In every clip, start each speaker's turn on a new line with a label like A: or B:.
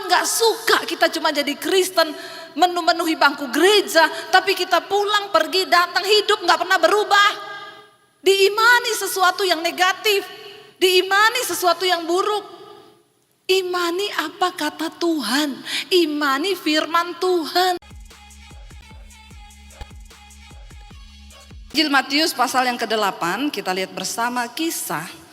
A: Tuhan gak suka kita cuma jadi Kristen, memenuhi bangku gereja, tapi kita pulang, pergi, datang, hidup gak pernah berubah. Diimani sesuatu yang negatif, diimani sesuatu yang buruk. Imani apa kata Tuhan, imani firman Tuhan. Injil Matius pasal yang ke-8, kita lihat bersama kisah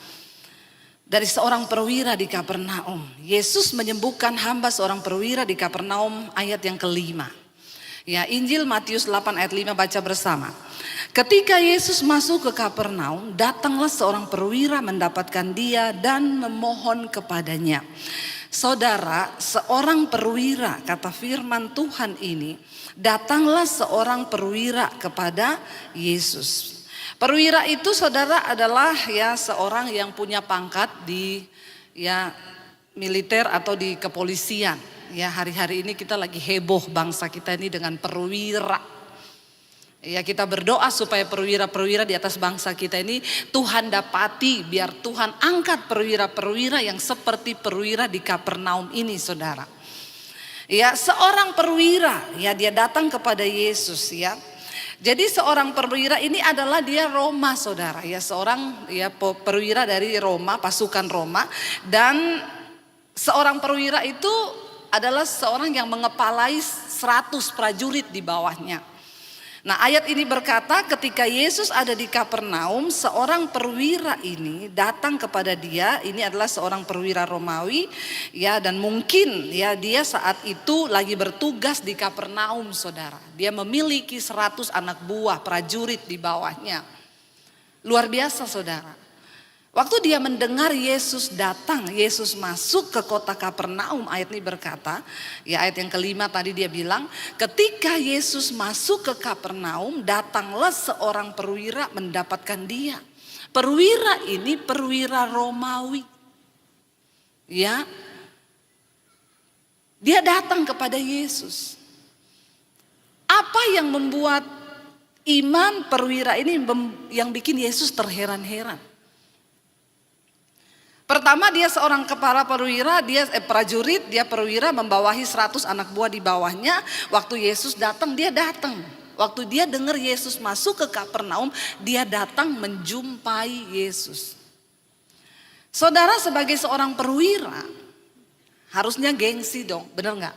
A: dari seorang perwira di Kapernaum. Yesus menyembuhkan hamba seorang perwira di Kapernaum, ayat yang ke-5. Ya, Injil Matius 8 ayat 5, baca bersama. Ketika Yesus masuk ke Kapernaum, datanglah seorang perwira mendapatkan dia dan memohon kepadanya. Saudara, seorang perwira, kata firman Tuhan ini, datanglah seorang perwira kepada Yesus. Perwira itu, saudara, adalah ya seorang yang punya pangkat di ya militer atau di kepolisian. Ya, hari-hari ini kita lagi heboh bangsa kita ini dengan perwira. Ya, kita berdoa supaya perwira-perwira di atas bangsa kita ini Tuhan dapati, biar Tuhan angkat perwira-perwira yang seperti perwira di Kapernaum ini, saudara. Ya, seorang perwira, ya dia datang kepada Yesus, ya. Jadi seorang perwira ini adalah dia Roma, saudara, ya, seorang ya perwira dari Roma, pasukan Roma, dan seorang perwira itu adalah seorang yang mengepalai 100 prajurit di bawahnya. Nah, ayat ini berkata ketika Yesus ada di Kapernaum, seorang perwira ini datang kepada dia. Ini adalah seorang perwira Romawi, ya, dan mungkin ya dia saat itu lagi bertugas di Kapernaum, saudara. Dia memiliki 100 anak buah prajurit di bawahnya. Luar biasa, saudara. Waktu dia mendengar Yesus datang, Yesus masuk ke kota Kapernaum, ayat ini berkata, ya ayat yang ke-5 tadi dia bilang, ketika Yesus masuk ke Kapernaum, datanglah seorang perwira mendapatkan dia. Perwira ini perwira Romawi. Ya. Dia datang kepada Yesus. Apa yang membuat iman perwira ini yang bikin Yesus terheran-heran? Pertama, dia seorang kepala perwira, dia prajurit, dia perwira membawahi 100 anak buah di bawahnya. Waktu Yesus datang, dia datang. Waktu dia dengar Yesus masuk ke Kapernaum, dia datang menjumpai Yesus. Saudara, sebagai seorang perwira, harusnya gengsi dong, benar nggak?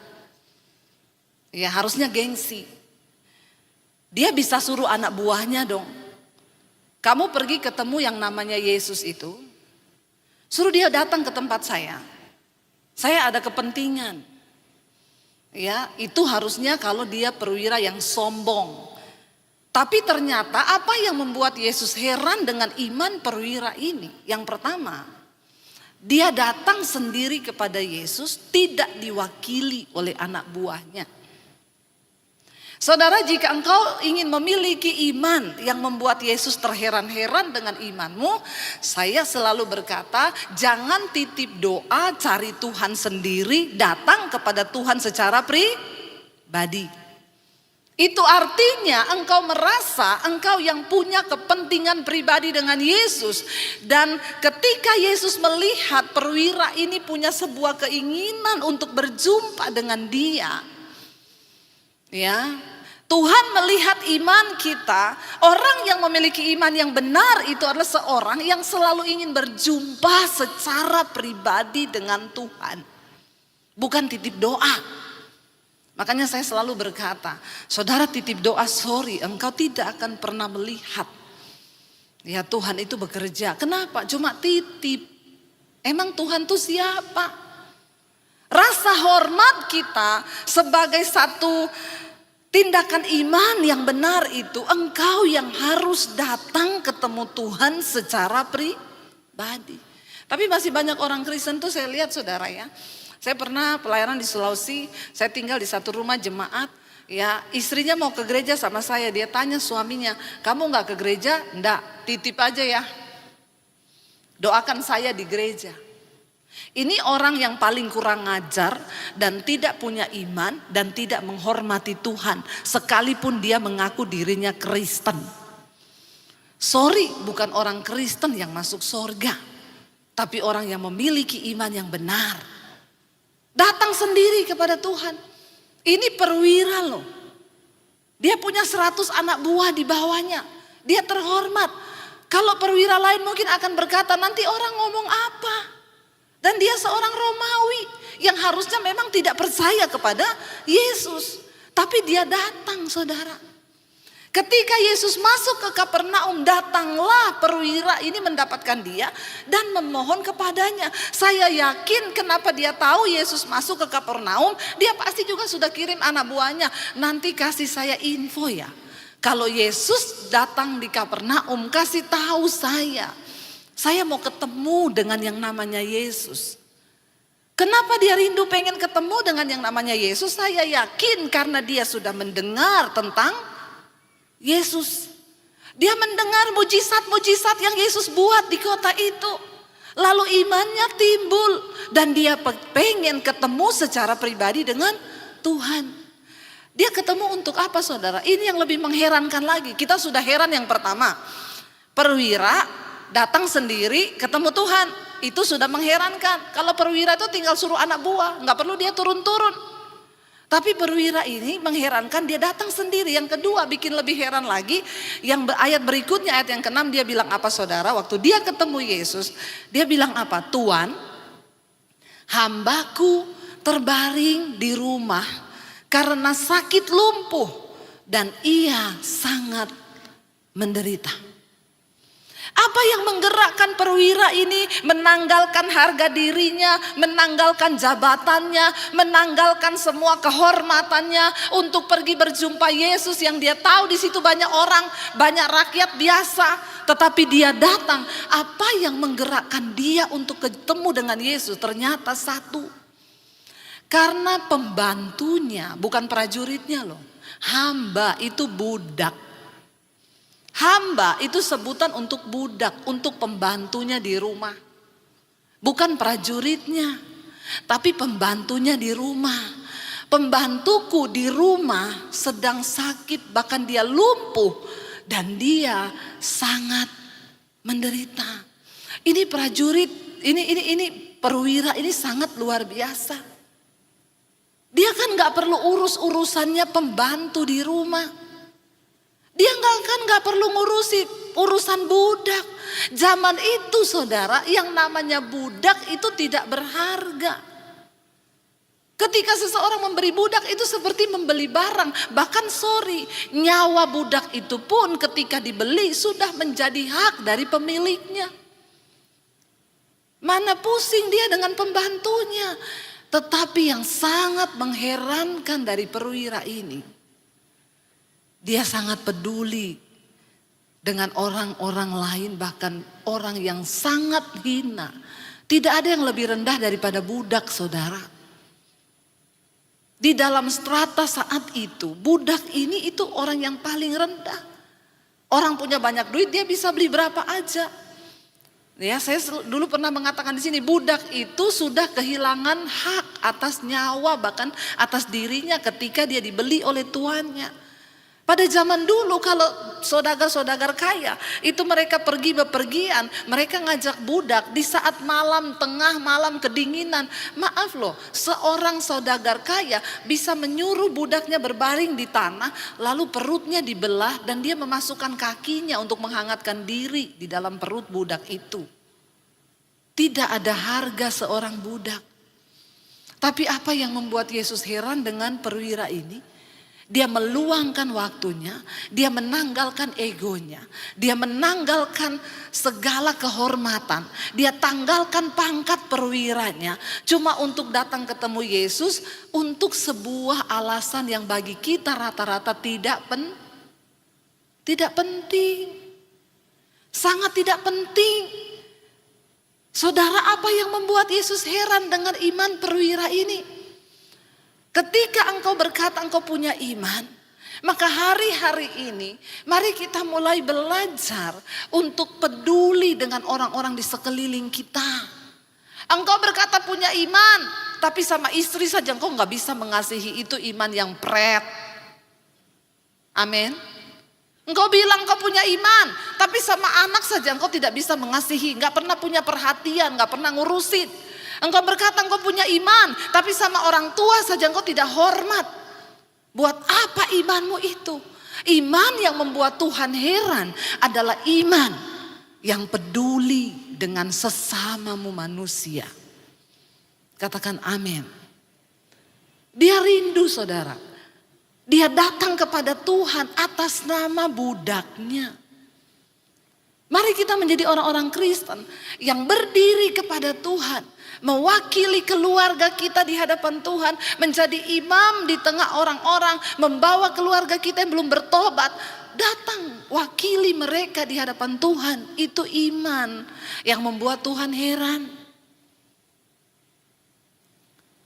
A: Ya, harusnya gengsi. Dia bisa suruh anak buahnya dong. Kamu pergi ketemu yang namanya Yesus itu. Suruh dia datang ke tempat saya. Saya ada kepentingan. Ya, itu harusnya kalau dia perwira yang sombong. Tapi ternyata apa yang membuat Yesus heran dengan iman perwira ini? Yang pertama, dia datang sendiri kepada Yesus, tidak diwakili oleh anak buahnya. Saudara, jika engkau ingin memiliki iman yang membuat Yesus terheran-heran dengan imanmu, saya selalu berkata, jangan titip doa, cari Tuhan sendiri, datang kepada Tuhan secara pribadi. Itu artinya engkau merasa engkau yang punya kepentingan pribadi dengan Yesus. Dan ketika Yesus melihat perwira ini punya sebuah keinginan untuk berjumpa dengan dia, ya, Tuhan melihat iman kita. Orang yang memiliki iman yang benar itu adalah seorang yang selalu ingin berjumpa secara pribadi dengan Tuhan, bukan titip doa. Makanya saya selalu berkata, saudara titip doa, sorry, engkau tidak akan pernah melihat ya Tuhan itu bekerja. Kenapa? Cuma titip. Emang Tuhan itu siapa? Rasa hormat kita sebagai satu tindakan iman yang benar itu, engkau yang harus datang ketemu Tuhan secara pribadi. Tapi masih banyak orang Kristen tuh saya lihat, saudara, ya. Saya pernah pelayanan di Sulawesi, saya tinggal di satu rumah jemaat, ya, istrinya mau ke gereja sama saya, dia tanya suaminya, kamu nggak ke gereja? Nggak, titip aja ya, doakan saya di gereja. Ini orang yang paling kurang ajar dan tidak punya iman dan tidak menghormati Tuhan, sekalipun dia mengaku dirinya Kristen. Sorry, bukan orang Kristen yang masuk surga, tapi orang yang memiliki iman yang benar. Datang sendiri kepada Tuhan. Ini perwira loh. Dia punya 100 anak buah di bawahnya. Dia terhormat. Kalau perwira lain mungkin akan berkata, nanti orang ngomong apa? Dan dia seorang Romawi yang harusnya memang tidak percaya kepada Yesus. Tapi dia datang, saudara. Ketika Yesus masuk ke Kapernaum, datanglah perwira ini mendapatkan dia dan memohon kepadanya. Saya yakin kenapa dia tahu Yesus masuk ke Kapernaum, dia pasti juga sudah kirim anak buahnya. Nanti kasih saya info ya. Kalau Yesus datang di Kapernaum, kasih tahu saya. Saya mau ketemu dengan yang namanya Yesus. Kenapa dia rindu pengen ketemu dengan yang namanya Yesus? Saya yakin karena dia sudah mendengar tentang Yesus. Dia mendengar mujizat-mujizat yang Yesus buat di kota itu. Lalu imannya timbul dan dia pengen ketemu secara pribadi dengan Tuhan. Dia ketemu untuk apa, saudara? Ini yang lebih mengherankan lagi. Kita sudah heran yang pertama. Perwira datang sendiri ketemu Tuhan. Itu sudah mengherankan. Kalau perwira itu tinggal suruh anak buah, nggak perlu dia turun-turun. Tapi perwira ini mengherankan, dia datang sendiri. Yang kedua bikin lebih heran lagi, yang ayat berikutnya, ayat yang ke-6, dia bilang apa, saudara? Waktu dia ketemu Yesus, dia bilang apa? Tuan, hambaku terbaring di rumah karena sakit lumpuh dan ia sangat menderita. Apa yang menggerakkan perwira ini menanggalkan harga dirinya, menanggalkan jabatannya, menanggalkan semua kehormatannya untuk pergi berjumpa Yesus yang dia tahu di situ banyak orang, banyak rakyat biasa, tetapi dia datang. Apa yang menggerakkan dia untuk ketemu dengan Yesus? Ternyata satu, karena pembantunya, bukan prajuritnya loh. Hamba itu budak. Hamba itu sebutan untuk budak, untuk pembantunya di rumah. Bukan prajuritnya, tapi pembantunya di rumah. Pembantuku di rumah sedang sakit, bahkan dia lumpuh dan dia sangat menderita. Ini prajurit, ini perwira ini sangat luar biasa. Dia kan gak perlu urusannya pembantu di rumah. Dia nggak perlu ngurusi urusan budak. Zaman itu, saudara, yang namanya budak itu tidak berharga. Ketika seseorang memberi budak itu seperti membeli barang. Bahkan nyawa budak itu pun ketika dibeli sudah menjadi hak dari pemiliknya. Mana pusing dia dengan pembantunya. Tetapi yang sangat mengherankan dari perwira ini, dia sangat peduli dengan orang-orang lain, bahkan orang yang sangat hina. Tidak ada yang lebih rendah daripada budak, saudara. Di dalam strata saat itu, budak ini itu orang yang paling rendah. Orang punya banyak duit, dia bisa beli berapa aja. Ya, saya dulu pernah mengatakan di sini, budak itu sudah kehilangan hak atas nyawa, bahkan atas dirinya ketika dia dibeli oleh tuannya. Pada zaman dulu kalau saudagar-saudagar kaya itu mereka pergi bepergian, mereka ngajak budak di saat malam, tengah malam kedinginan. Maaf loh, seorang saudagar kaya bisa menyuruh budaknya berbaring di tanah, lalu perutnya dibelah dan dia memasukkan kakinya untuk menghangatkan diri di dalam perut budak itu. Tidak ada harga seorang budak. Tapi apa yang membuat Yesus heran dengan perwira ini? Dia meluangkan waktunya, dia menanggalkan egonya, dia menanggalkan segala kehormatan, dia tanggalkan pangkat perwiranya cuma untuk datang ketemu Yesus untuk sebuah alasan yang bagi kita rata-rata tidak penting, sangat tidak penting. Saudara, apa yang membuat Yesus heran dengan iman perwira ini? Ketika engkau berkata engkau punya iman, maka hari-hari ini mari kita mulai belajar untuk peduli dengan orang-orang di sekeliling kita. Engkau berkata punya iman, tapi sama istri saja engkau gak bisa mengasihi, itu iman yang pret. Amin. Engkau bilang engkau punya iman, tapi sama anak saja engkau tidak bisa mengasihi, gak pernah punya perhatian, gak pernah ngurusin. Engkau berkata engkau punya iman, tapi sama orang tua saja engkau tidak hormat. Buat apa imanmu itu? Iman yang membuat Tuhan heran adalah iman yang peduli dengan sesamamu manusia. Katakan amin. Dia rindu saudara. Dia datang kepada Tuhan atas nama budaknya. Mari kita menjadi orang-orang Kristen yang berdiri kepada Tuhan. Mewakili keluarga kita di hadapan Tuhan. Menjadi imam di tengah orang-orang. Membawa keluarga kita yang belum bertobat. Datang wakili mereka di hadapan Tuhan. Itu iman yang membuat Tuhan heran.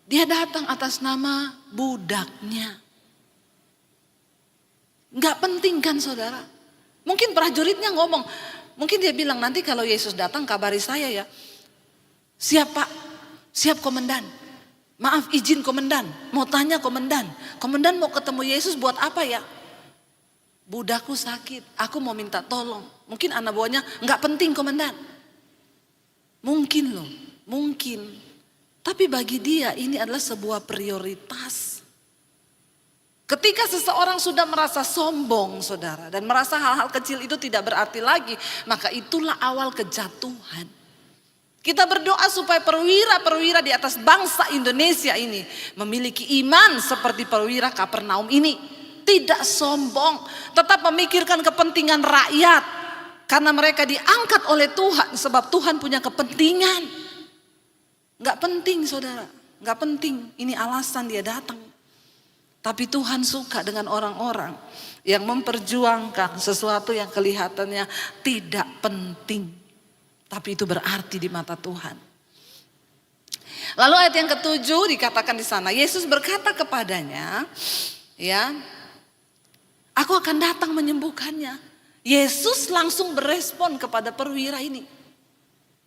A: Dia datang atas nama budaknya. Gak penting kan saudara? Mungkin prajuritnya ngomong. Mungkin dia bilang nanti kalau Yesus datang kabari saya ya. Siap pak, siap komandan. Maaf izin komandan, mau tanya komandan. Komandan mau ketemu Yesus buat apa ya? Budakku sakit, aku mau minta tolong. Mungkin anak buahnya gak penting komandan. Mungkin loh, mungkin. Tapi bagi dia ini adalah sebuah prioritas. Ketika seseorang sudah merasa sombong saudara. Dan merasa hal-hal kecil itu tidak berarti lagi. Maka itulah awal kejatuhan. Kita berdoa supaya perwira-perwira di atas bangsa Indonesia ini. Memiliki iman seperti perwira Kapernaum ini. Tidak sombong. Tetap memikirkan kepentingan rakyat. Karena mereka diangkat oleh Tuhan. Sebab Tuhan punya kepentingan. Gak penting saudara. Gak penting. Ini alasan dia datang. Tapi Tuhan suka dengan orang-orang yang memperjuangkan sesuatu yang kelihatannya tidak penting. Tapi itu berarti di mata Tuhan. Lalu ayat yang ketujuh dikatakan di sana. Yesus berkata kepadanya, ya, aku akan datang menyembuhkannya. Yesus langsung berespon kepada perwira ini.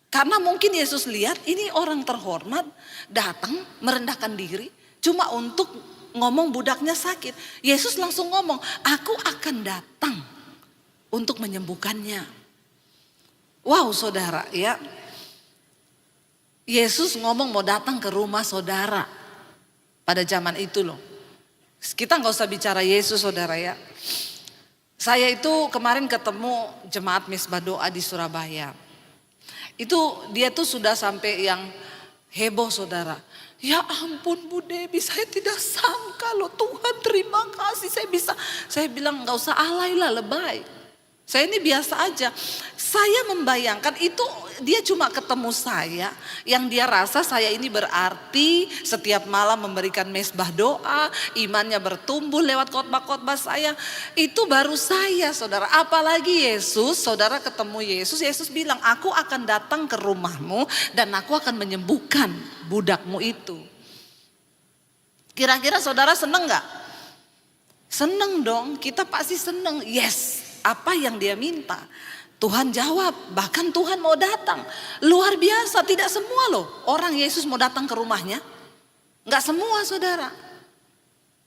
A: Karena mungkin Yesus lihat ini orang terhormat datang merendahkan diri cuma untuk ngomong budaknya sakit. Yesus langsung ngomong, aku akan datang untuk menyembuhkannya. Wow saudara ya. Yesus ngomong mau datang ke rumah saudara. Pada zaman itu loh. Kita gak usah bicara Yesus saudara ya. Saya itu kemarin ketemu jemaat Misbah Doa di Surabaya. Itu dia tuh sudah sampai yang heboh saudara. Ya ampun Bu Debi, saya tidak sangka loh Tuhan terima kasih saya bilang gak usah alay lah lebay. Saya ini biasa aja. Saya membayangkan itu dia cuma ketemu saya yang dia rasa saya ini berarti setiap malam memberikan mesbah doa, imannya bertumbuh lewat khotbah-khotbah saya. Itu baru saya saudara. Apalagi Yesus, saudara ketemu Yesus, Yesus bilang aku akan datang ke rumahmu dan aku akan menyembuhkan budakmu itu. Kira-kira saudara seneng gak? Seneng dong, kita pasti seneng. Yes, apa yang dia minta Tuhan jawab, bahkan Tuhan mau datang. Luar biasa, tidak semua loh orang Yesus mau datang ke rumahnya. Gak semua saudara.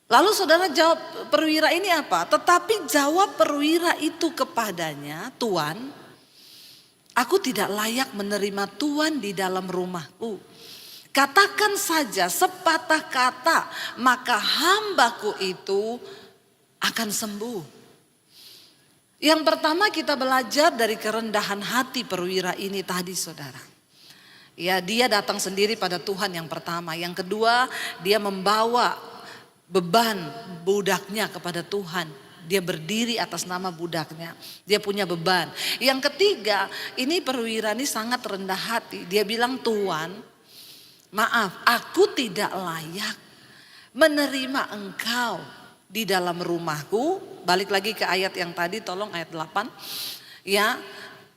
A: Lalu saudara jawab perwira ini apa? Tetapi jawab perwira itu kepadanya, Tuan, aku tidak layak menerima Tuan di dalam rumahku. Katakan saja sepatah kata, maka hambaku itu akan sembuh. Yang pertama kita belajar dari kerendahan hati perwira ini tadi saudara. Ya, dia datang sendiri pada Tuhan yang pertama. Yang kedua, dia membawa beban budaknya kepada Tuhan. Dia berdiri atas nama budaknya. Dia punya beban. Yang ketiga, ini perwira ini sangat rendah hati. Dia bilang, Tuhan, maaf, aku tidak layak menerima engkau di dalam rumahku. Balik lagi ke ayat yang tadi, tolong ayat 8. Ya,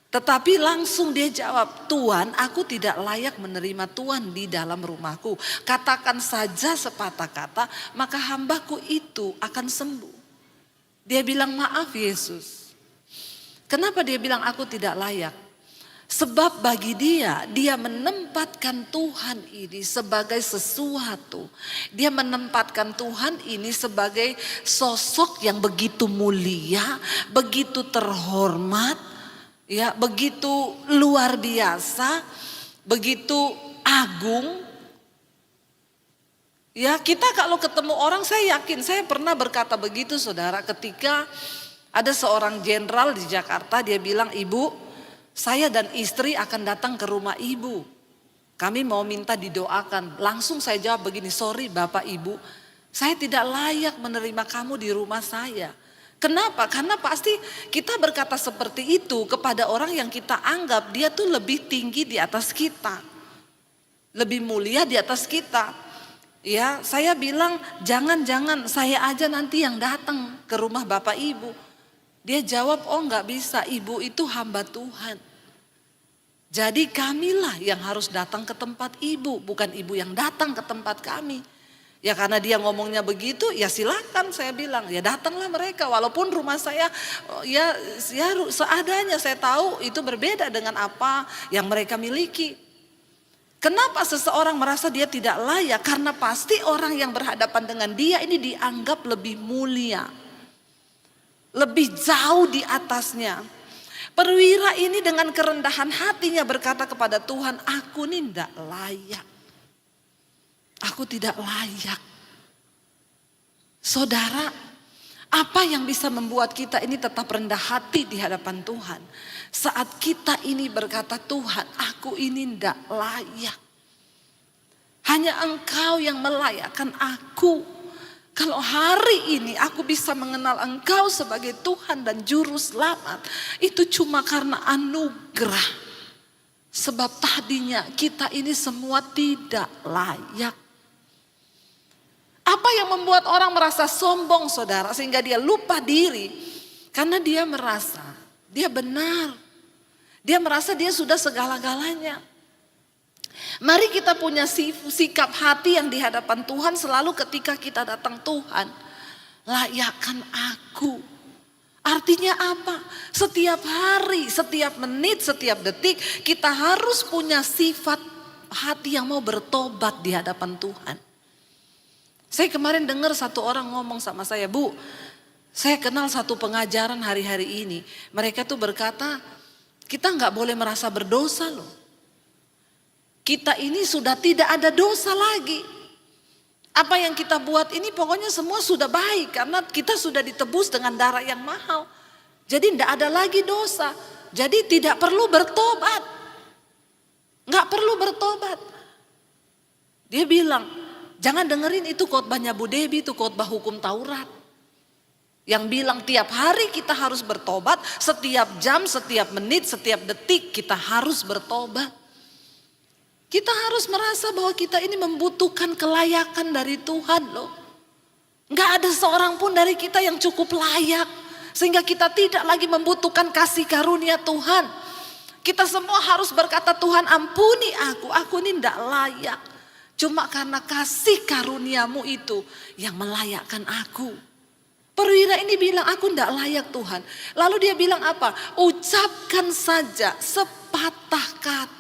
A: tetapi langsung dia jawab, Tuhan, aku tidak layak menerima Tuhan di dalam rumahku. Katakan saja sepatah kata, maka hambaku itu akan sembuh. Dia bilang, maaf Yesus. Kenapa dia bilang aku tidak layak? Sebab bagi dia menempatkan Tuhan ini sebagai sesuatu. Dia menempatkan Tuhan ini sebagai sosok yang begitu mulia, begitu terhormat, ya, begitu luar biasa, begitu agung. Ya, kita kalau ketemu orang, saya yakin, saya pernah berkata begitu saudara, ketika ada seorang jenderal di Jakarta, dia bilang, "Ibu, saya dan istri akan datang ke rumah ibu. Kami mau minta didoakan." Langsung saya jawab begini, "Sorry Bapak Ibu, saya tidak layak menerima kamu di rumah saya." Kenapa? Karena pasti kita berkata seperti itu kepada orang yang kita anggap dia tuh lebih tinggi di atas kita. Lebih mulia di atas kita. Ya, saya bilang, "Jangan-jangan saya aja nanti yang datang ke rumah Bapak Ibu." Dia jawab, "Oh enggak bisa, Ibu itu hamba Tuhan. Jadi kamilah yang harus datang ke tempat Ibu, bukan Ibu yang datang ke tempat kami." Ya karena dia ngomongnya begitu, ya silakan, saya bilang, ya datanglah mereka. Walaupun rumah saya ya seadanya, saya tahu itu berbeda dengan apa yang mereka miliki. Kenapa seseorang merasa dia tidak layak? Karena pasti orang yang berhadapan dengan dia ini dianggap lebih mulia, lebih jauh di atasnya. Perwira ini dengan kerendahan hatinya berkata kepada Tuhan, "Aku ini tidak layak. Aku tidak layak." Saudara, apa yang bisa membuat kita ini tetap rendah hati di hadapan Tuhan? Saat kita ini berkata, "Tuhan, aku ini tidak layak. Hanya Engkau yang melayakkan aku. Kalau hari ini aku bisa mengenal Engkau sebagai Tuhan dan Juru Selamat, itu cuma karena anugerah. Sebab tadinya kita ini semua tidak layak." Apa yang membuat orang merasa sombong saudara, sehingga dia lupa diri? Karena dia merasa dia benar. Dia merasa dia sudah segala-galanya. Mari kita punya sikap hati yang di hadapan Tuhan selalu ketika kita datang, "Tuhan, layakkan aku." Artinya apa? Setiap hari, setiap menit, setiap detik kita harus punya sifat hati yang mau bertobat di hadapan Tuhan. Saya kemarin dengar satu orang ngomong sama saya, "Bu, saya kenal satu pengajaran hari-hari ini. Mereka tuh berkata, kita nggak boleh merasa berdosa loh. Kita ini sudah tidak ada dosa lagi. Apa yang kita buat ini pokoknya semua sudah baik karena kita sudah ditebus dengan darah yang mahal. Jadi tidak ada lagi dosa. Jadi tidak perlu bertobat. Nggak perlu bertobat." Dia bilang, "Jangan dengerin itu khotbahnya Bu Debi, itu khotbah hukum Taurat. Yang bilang tiap hari kita harus bertobat, setiap jam, setiap menit, setiap detik kita harus bertobat." Kita harus merasa bahwa kita ini membutuhkan kelayakan dari Tuhan loh. Nggak ada seorang pun dari kita yang cukup layak. Sehingga kita tidak lagi membutuhkan kasih karunia Tuhan. Kita semua harus berkata, "Tuhan ampuni aku ini tidak layak. Cuma karena kasih karuniamu itu yang melayakkan aku." Perwira ini bilang, "Aku tidak layak Tuhan." Lalu dia bilang apa? "Ucapkan saja sepatah kata."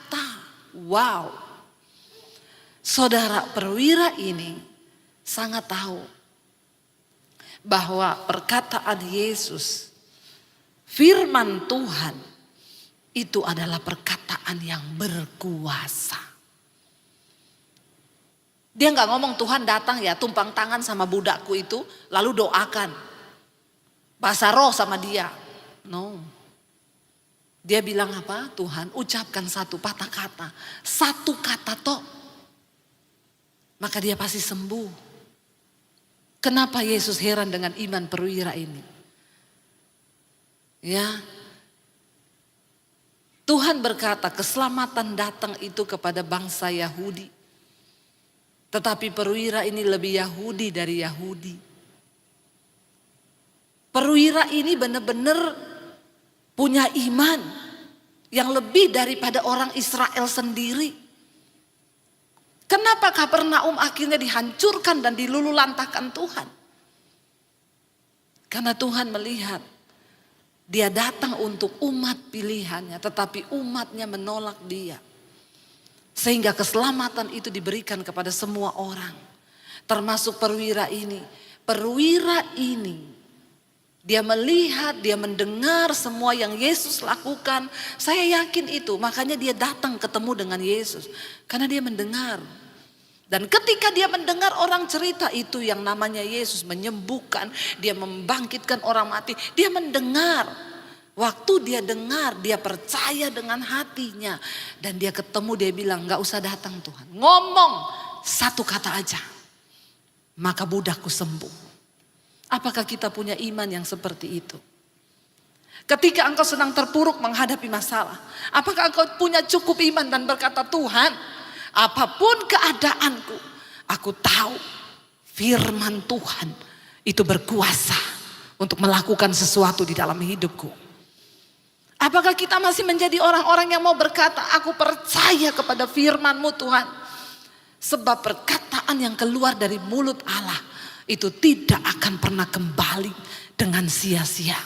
A: Wow. Saudara, perwira ini sangat tahu bahwa perkataan Yesus, firman Tuhan, itu adalah perkataan yang berkuasa. Dia nggak ngomong, "Tuhan datang ya tumpang tangan sama budakku itu lalu doakan. Bahasa roh sama dia." No. Dia bilang apa? "Tuhan, ucapkan satu patah kata. Satu kata toh. Maka dia pasti sembuh." Kenapa Yesus heran dengan iman perwira ini? Ya. Tuhan berkata keselamatan datang itu kepada bangsa Yahudi. Tetapi perwira ini lebih Yahudi dari Yahudi. Perwira ini benar-benar punya iman yang lebih daripada orang Israel sendiri. Kenapa Kapernaum akhirnya dihancurkan dan dilululantahkan Tuhan? Karena Tuhan melihat dia datang untuk umat pilihannya, tetapi umatnya menolak dia. Sehingga keselamatan itu diberikan kepada semua orang. Termasuk perwira ini. Perwira ini Dia melihat, dia mendengar semua yang Yesus lakukan. Saya yakin itu, makanya dia datang ketemu dengan Yesus. Karena dia mendengar. Dan ketika dia mendengar orang cerita itu yang namanya Yesus menyembuhkan, dia membangkitkan orang mati, dia mendengar. Waktu dia dengar, dia percaya dengan hatinya. Dan dia ketemu, dia bilang, gak usah datang Tuhan. Ngomong satu kata aja, maka budakku sembuh. Apakah kita punya iman yang seperti itu? Ketika engkau sedang terpuruk menghadapi masalah, apakah engkau punya cukup iman dan berkata, Tuhan, apapun keadaanku, aku tahu firman Tuhan itu berkuasa untuk melakukan sesuatu di dalam hidupku. Apakah kita masih menjadi orang-orang yang mau berkata, aku percaya kepada firman-Mu Tuhan. Sebab perkataan yang keluar dari mulut Allah itu tidak akan pernah kembali dengan sia-sia.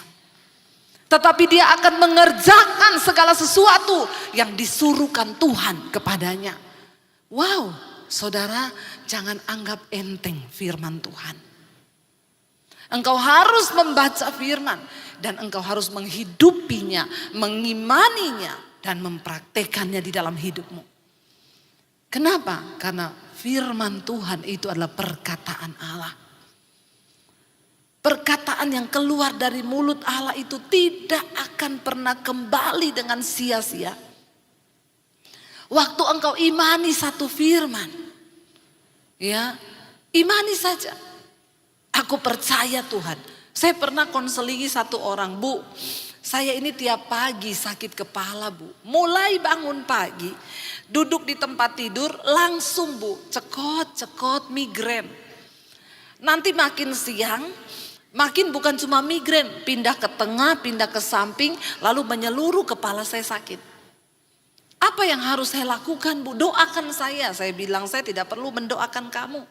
A: Tetapi dia akan mengerjakan segala sesuatu yang disuruhkan Tuhan kepadanya. Wow, saudara, jangan anggap enteng firman Tuhan. Engkau harus membaca firman dan engkau harus menghidupinya, mengimaninya dan mempraktekannya di dalam hidupmu. Kenapa? Karena firman Tuhan itu adalah perkataan Allah. Perkataan yang keluar dari mulut Allah itu tidak akan pernah kembali dengan sia-sia. Waktu engkau imani satu firman, ya, imani saja. Aku percaya Tuhan. Saya pernah konselingi satu orang, Bu. Saya ini tiap pagi sakit kepala, Bu. Mulai bangun pagi, duduk di tempat tidur, langsung Bu, cekot migrain. Nanti makin siang, makin bukan cuma migrain, pindah ke tengah, pindah ke samping, lalu menyeluruh kepala saya sakit. Apa yang harus saya lakukan, Bu? Doakan saya. Saya bilang saya tidak perlu mendoakan kamu.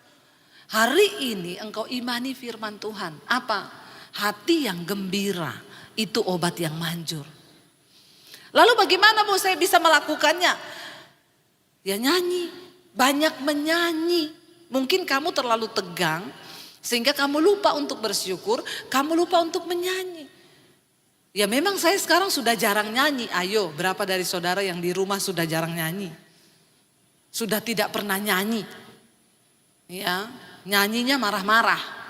A: Hari ini engkau imani firman Tuhan. Apa? Hati yang gembira itu obat yang manjur. Lalu bagaimana, Bu, saya bisa melakukannya? Ya nyanyi, banyak menyanyi. Mungkin kamu terlalu tegang, sehingga kamu lupa untuk bersyukur, kamu lupa untuk menyanyi. Ya memang saya sekarang sudah jarang nyanyi. Ayo, berapa dari saudara yang di rumah sudah jarang nyanyi? Sudah tidak pernah nyanyi. Ya, nyanyinya marah-marah.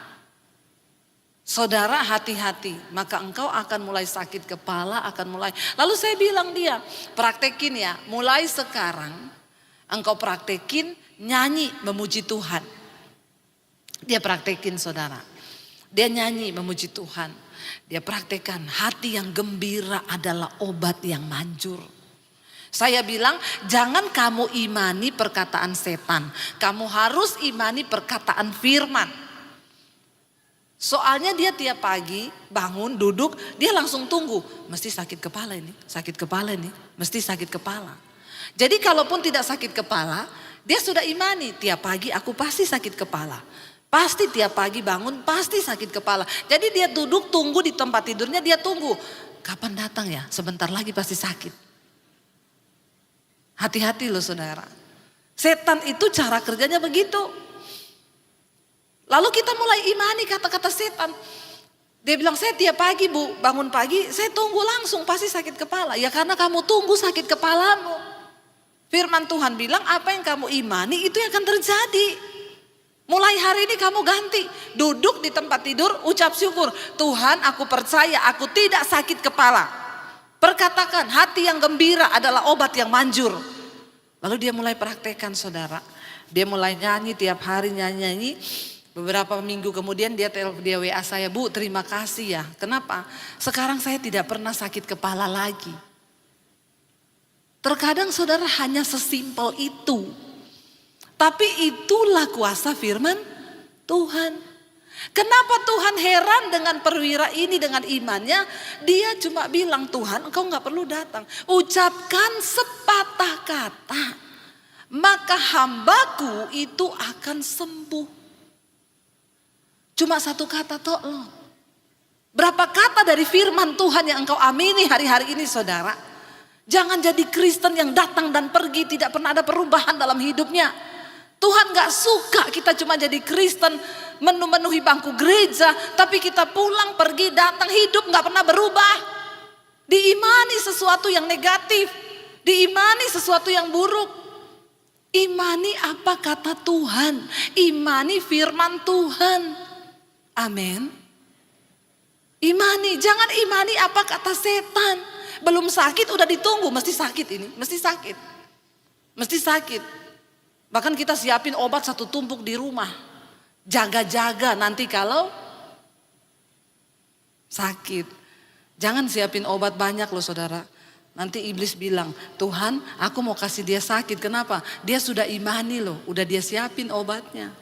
A: Saudara, hati-hati, maka engkau akan mulai sakit kepala, akan mulai. Lalu saya bilang dia, praktekin ya, mulai sekarang engkau praktekin nyanyi memuji Tuhan. Dia praktekin, saudara. Dia nyanyi memuji Tuhan. Dia praktekkan, hati yang gembira adalah obat yang manjur. Saya bilang, jangan kamu imani perkataan setan. Kamu harus imani perkataan firman. Soalnya dia tiap pagi bangun, duduk, dia langsung tunggu. Mesti sakit kepala ini, mesti sakit kepala. Jadi kalaupun tidak sakit kepala, dia sudah imani, tiap pagi aku pasti sakit kepala. Pasti tiap pagi bangun, pasti sakit kepala. Jadi dia duduk tunggu di tempat tidurnya, dia tunggu. Kapan datang ya? Sebentar lagi pasti sakit. Hati-hati loh saudara. Setan itu cara kerjanya begitu. Lalu kita mulai imani kata-kata setan. Dia bilang, saya tiap pagi Bu, bangun pagi, saya tunggu langsung pasti sakit kepala. Ya karena kamu tunggu sakit kepalamu. Firman Tuhan bilang, apa yang kamu imani itu yang akan terjadi. Mulai hari ini kamu ganti, duduk di tempat tidur, ucap syukur. Tuhan, aku percaya aku tidak sakit kepala. Perkatakan, hati yang gembira adalah obat yang manjur. Lalu dia mulai praktekkan, saudara. Dia mulai nyanyi tiap hari, nyanyi. Beberapa minggu kemudian dia WA saya, Bu, terima kasih ya. Kenapa? Sekarang saya tidak pernah sakit kepala lagi. Terkadang saudara hanya sesimpel itu. Tapi itulah kuasa firman Tuhan. Kenapa Tuhan heran dengan perwira ini dengan imannya? Dia cuma bilang, Tuhan engkau gak perlu datang. Ucapkan sepatah kata, maka hambaku itu akan sembuh. Cuma satu kata toh loh. Berapa kata dari firman Tuhan yang engkau amini hari-hari ini saudara. Jangan jadi Kristen yang datang dan pergi, tidak pernah ada perubahan dalam hidupnya. Tuhan gak suka kita cuma jadi Kristen, memenuhi bangku gereja, tapi kita pulang, pergi, datang, hidup gak pernah berubah. Diimani sesuatu yang negatif, diimani sesuatu yang buruk. Imani apa kata Tuhan, imani firman Tuhan. Amin. Imani, jangan imani apa kata setan. Belum sakit udah ditunggu, mesti sakit ini, mesti sakit. Mesti sakit. Bahkan kita siapin obat satu tumpuk di rumah. Jaga-jaga nanti kalau sakit. Jangan siapin obat banyak loh saudara. Nanti iblis bilang, Tuhan aku mau kasih dia sakit. Kenapa? Dia sudah imani loh, udah dia siapin obatnya.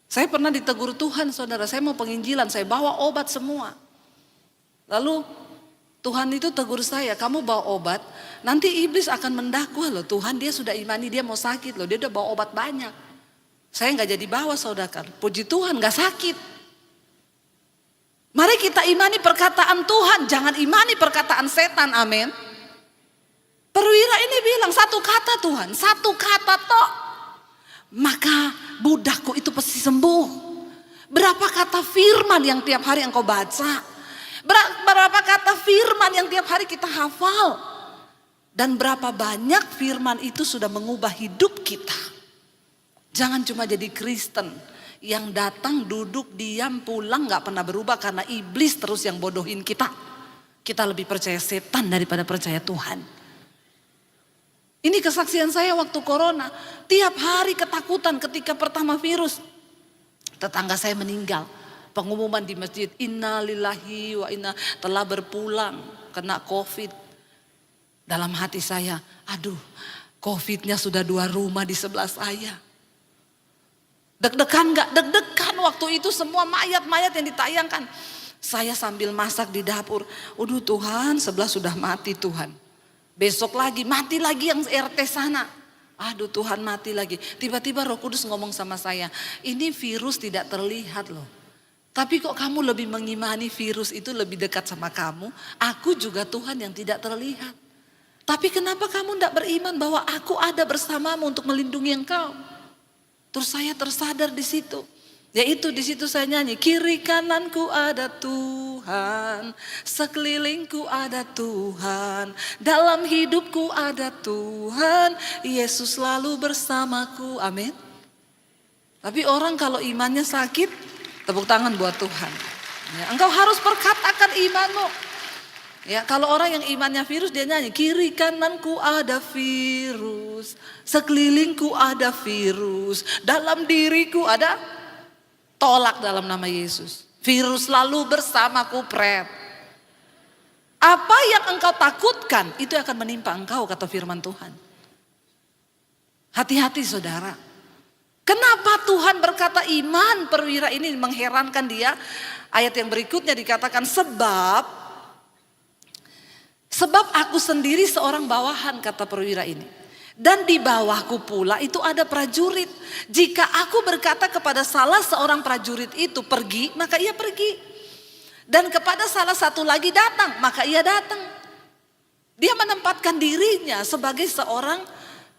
A: Saya pernah ditegur Tuhan saudara, saya mau penginjilan, saya bawa obat semua. Lalu Tuhan itu tegur saya, kamu bawa obat, nanti iblis akan mendakwa loh. Tuhan dia sudah imani, dia mau sakit loh, dia udah bawa obat banyak. Saya gak jadi bawa saudara, puji Tuhan gak sakit. Mari kita imani perkataan Tuhan, jangan imani perkataan setan, amin. Perwira ini bilang satu kata Tuhan, satu kata tok, maka budakku itu pasti sembuh. Berapa kata firman yang tiap hari engkau baca, berapa kata firman yang tiap hari kita hafal, dan berapa banyak firman itu sudah mengubah hidup kita. Jangan cuma jadi Kristen yang datang, duduk, diam, pulang, gak pernah berubah karena iblis terus yang bodohin kita. Kita lebih percaya setan daripada percaya Tuhan. Ini kesaksian saya waktu corona. Tiap hari ketakutan ketika pertama virus. Tetangga saya meninggal. Pengumuman di masjid, innalillahi wa inna, telah berpulang kena COVID. Dalam hati saya, aduh, COVID-nya sudah 2 rumah di sebelah saya. Deg-degan gak? Deg-degan waktu itu semua mayat-mayat yang ditayangkan. Saya sambil masak di dapur. Aduh Tuhan, sebelah sudah mati Tuhan. Besok lagi, mati lagi yang RT sana. Aduh Tuhan, mati lagi. Tiba-tiba Roh Kudus ngomong sama saya, ini virus tidak terlihat loh. Tapi kok kamu lebih mengimani virus itu lebih dekat sama kamu. Aku juga Tuhan yang tidak terlihat. Tapi kenapa kamu tidak beriman bahwa aku ada bersamamu untuk melindungi engkau? Terus saya tersadar di situ. Yaitu di situ saya nyanyi, kiri kananku ada Tuhan, sekelilingku ada Tuhan, dalam hidupku ada Tuhan, Yesus selalu bersamaku. Amin. Tapi orang kalau imannya sakit, tepuk tangan buat Tuhan. Ya, engkau harus perkatakan imanmu. Ya, kalau orang yang imannya virus dia nyanyi, kiri kananku ada virus, sekelilingku ada virus, dalam diriku ada, tolak dalam nama Yesus. Virus lalu bersamaku pret. Apa yang engkau takutkan itu akan menimpa engkau, kata firman Tuhan. Hati-hati saudara. Kenapa Tuhan berkata iman perwira ini mengherankan dia? Ayat yang berikutnya dikatakan Sebab aku sendiri seorang bawahan, kata perwira ini. Dan di bawahku pula itu ada prajurit. Jika aku berkata kepada salah seorang prajurit itu pergi, maka ia pergi. Dan kepada salah satu lagi datang, maka ia datang. Dia menempatkan dirinya sebagai seorang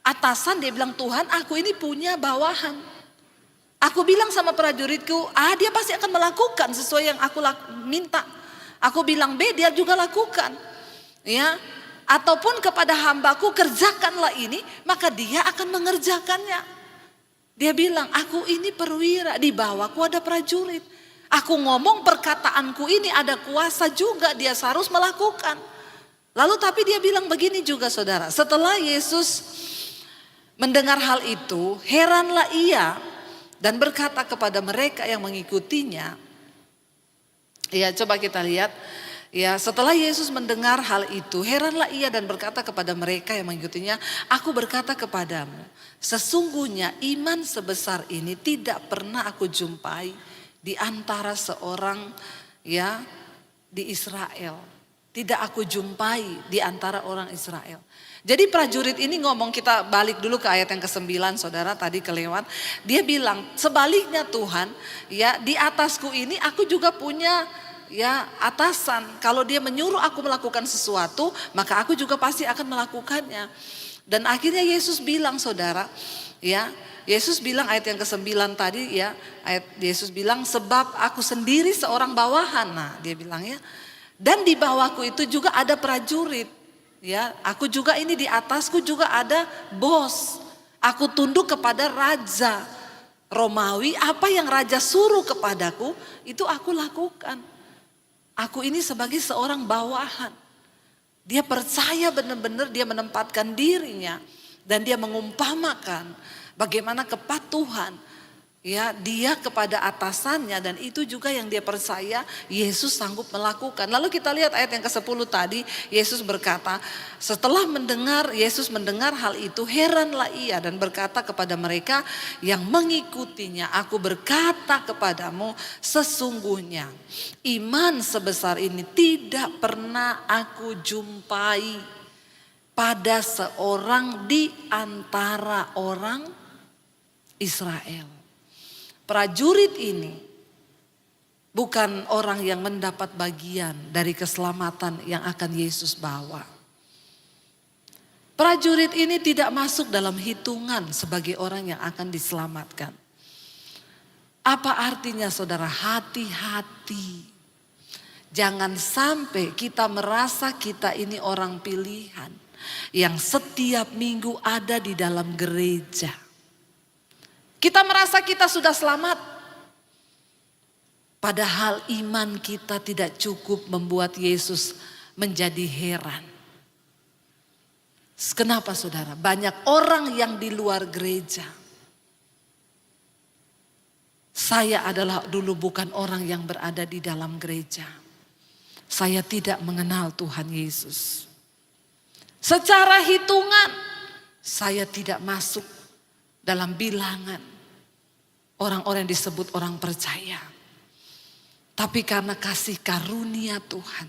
A: atasan. Dia bilang, Tuhan aku ini punya bawahan. Aku bilang sama prajuritku, dia pasti akan melakukan sesuai yang aku minta. Aku bilang B, dia juga lakukan. Ya, ataupun kepada hambaku kerjakanlah ini, maka dia akan mengerjakannya. Dia bilang, aku ini perwira, di bawahku ada prajurit. Aku ngomong perkataanku ini ada kuasa juga, dia harus melakukan. Lalu tapi dia bilang begini juga saudara, setelah Yesus mendengar hal itu, heranlah ia dan berkata kepada mereka yang mengikutinya. Ya, coba kita lihat. Ya, setelah Yesus mendengar hal itu, heranlah ia dan berkata kepada mereka yang mengikutinya, aku berkata kepadamu, sesungguhnya iman sebesar ini tidak pernah aku jumpai di antara seorang ya di Israel. Tidak aku jumpai di antara orang Israel. Jadi prajurit ini ngomong, kita balik dulu ke ayat yang ke-9 saudara, tadi kelewat. Dia bilang, sebaliknya Tuhan, ya di atasku ini aku juga punya ya atasan. Kalau dia menyuruh aku melakukan sesuatu, maka aku juga pasti akan melakukannya. Dan akhirnya Yesus bilang saudara, Ya, Yesus bilang ayat yang ke-9 tadi ya, Yesus bilang sebab aku sendiri seorang bawahan. Nah, dia bilang ya. Dan di bawahku itu juga ada prajurit. Ya, aku juga ini di atasku juga ada bos. Aku tunduk kepada raja Romawi, apa yang raja suruh kepadaku itu aku lakukan. Aku ini sebagai seorang bawahan. Dia percaya benar-benar dia menempatkan dirinya dan dia mengumpamakan bagaimana kepatuhan ya dia kepada atasannya, dan itu juga yang dia percaya Yesus sanggup melakukan. Lalu kita lihat ayat yang ke-10 tadi, Yesus berkata, setelah Yesus mendengar hal itu, heranlah ia dan berkata kepada mereka yang mengikutinya, aku berkata kepadamu sesungguhnya iman sebesar ini tidak pernah aku jumpai pada seorang di antara orang Israel. Prajurit ini bukan orang yang mendapat bagian dari keselamatan yang akan Yesus bawa. Prajurit ini tidak masuk dalam hitungan sebagai orang yang akan diselamatkan. Apa artinya saudara? Hati-hati. Jangan sampai kita merasa kita ini orang pilihan yang setiap minggu ada di dalam gereja. Kita merasa kita sudah selamat. Padahal iman kita tidak cukup membuat Yesus menjadi heran. Kenapa saudara? Banyak orang yang di luar gereja. Saya adalah dulu bukan orang yang berada di dalam gereja. Saya tidak mengenal Tuhan Yesus. Secara hitungan saya tidak masuk dalam bilangan orang-orang yang disebut orang percaya. Tapi karena kasih karunia Tuhan,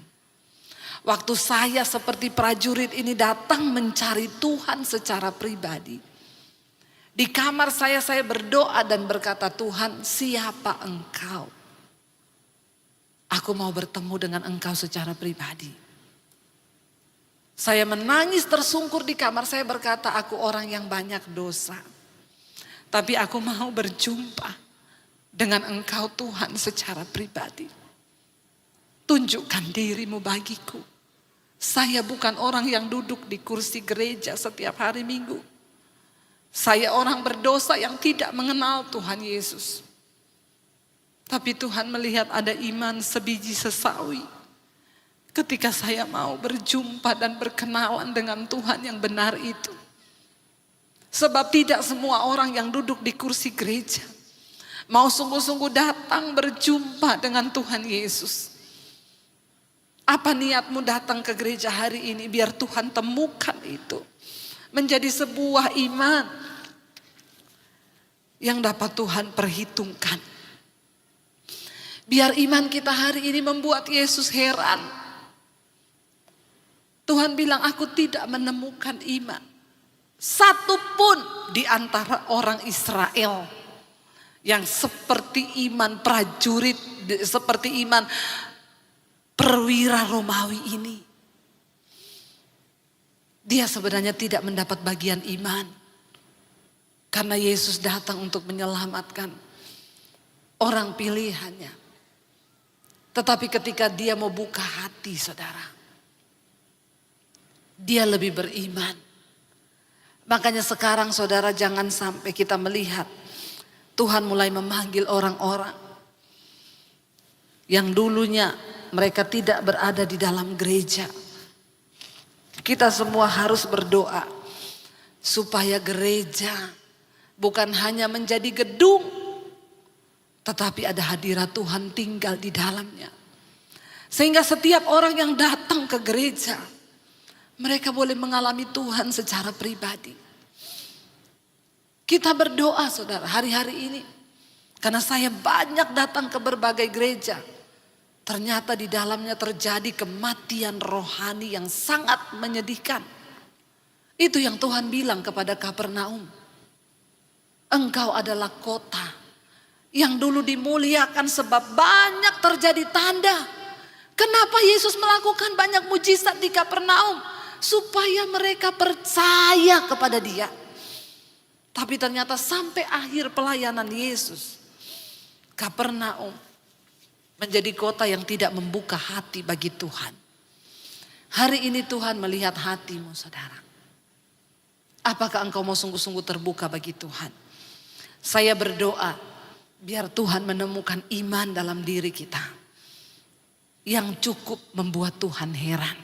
A: waktu saya seperti prajurit ini datang mencari Tuhan secara pribadi, di kamar saya berdoa dan berkata, Tuhan, siapa Engkau? Aku mau bertemu dengan Engkau secara pribadi. Saya menangis tersungkur di kamar, saya berkata, aku orang yang banyak dosa. Tapi aku mau berjumpa dengan Engkau Tuhan secara pribadi. Tunjukkan dirimu bagiku. Saya bukan orang yang duduk di kursi gereja setiap hari Minggu. Saya orang berdosa yang tidak mengenal Tuhan Yesus. Tapi Tuhan melihat ada iman sebiji sesawi. Ketika saya mau berjumpa dan berkenalan dengan Tuhan yang benar itu. Sebab tidak semua orang yang duduk di kursi gereja mau sungguh-sungguh datang berjumpa dengan Tuhan Yesus. Apa niatmu datang ke gereja hari ini? Biar Tuhan temukan itu. Menjadi sebuah iman yang dapat Tuhan perhitungkan. Biar iman kita hari ini membuat Yesus heran. Tuhan bilang, aku tidak menemukan iman satupun di antara orang Israel yang seperti iman prajurit, seperti iman perwira Romawi ini. Dia sebenarnya tidak mendapat bagian iman karena Yesus datang untuk menyelamatkan orang pilihannya. Tetapi ketika dia mau buka hati, saudara, dia lebih beriman. Makanya sekarang saudara, jangan sampai kita melihat Tuhan mulai memanggil orang-orang yang dulunya mereka tidak berada di dalam gereja. Kita semua harus berdoa supaya gereja bukan hanya menjadi gedung, tetapi ada hadirat Tuhan tinggal di dalamnya. Sehingga setiap orang yang datang ke gereja, mereka boleh mengalami Tuhan secara pribadi. Kita berdoa saudara hari-hari ini. Karena saya banyak datang ke berbagai gereja. Ternyata di dalamnya terjadi kematian rohani yang sangat menyedihkan. Itu yang Tuhan bilang kepada Kapernaum. Engkau adalah kota yang dulu dimuliakan sebab banyak terjadi tanda. Kenapa Yesus melakukan banyak mujizat di Kapernaum? Supaya mereka percaya kepada Dia. Tapi ternyata sampai akhir pelayanan Yesus, Kapernaum menjadi kota yang tidak membuka hati bagi Tuhan. Hari ini Tuhan melihat hatimu, saudara. Apakah engkau mau sungguh-sungguh terbuka bagi Tuhan? Saya berdoa biar Tuhan menemukan iman dalam diri kita yang cukup membuat Tuhan heran.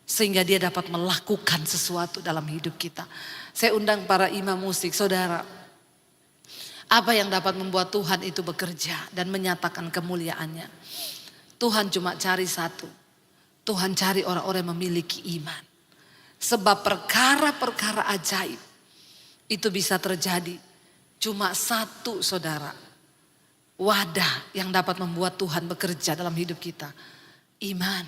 A: Sehingga dia dapat melakukan sesuatu dalam hidup kita. Saya undang para imam musik, saudara. Apa yang dapat membuat Tuhan itu bekerja dan menyatakan kemuliaannya? Tuhan cuma cari satu. Tuhan cari orang-orang yang memiliki iman. Sebab perkara-perkara ajaib itu bisa terjadi. Cuma satu, saudara. Wadah yang dapat membuat Tuhan bekerja dalam hidup kita. Iman.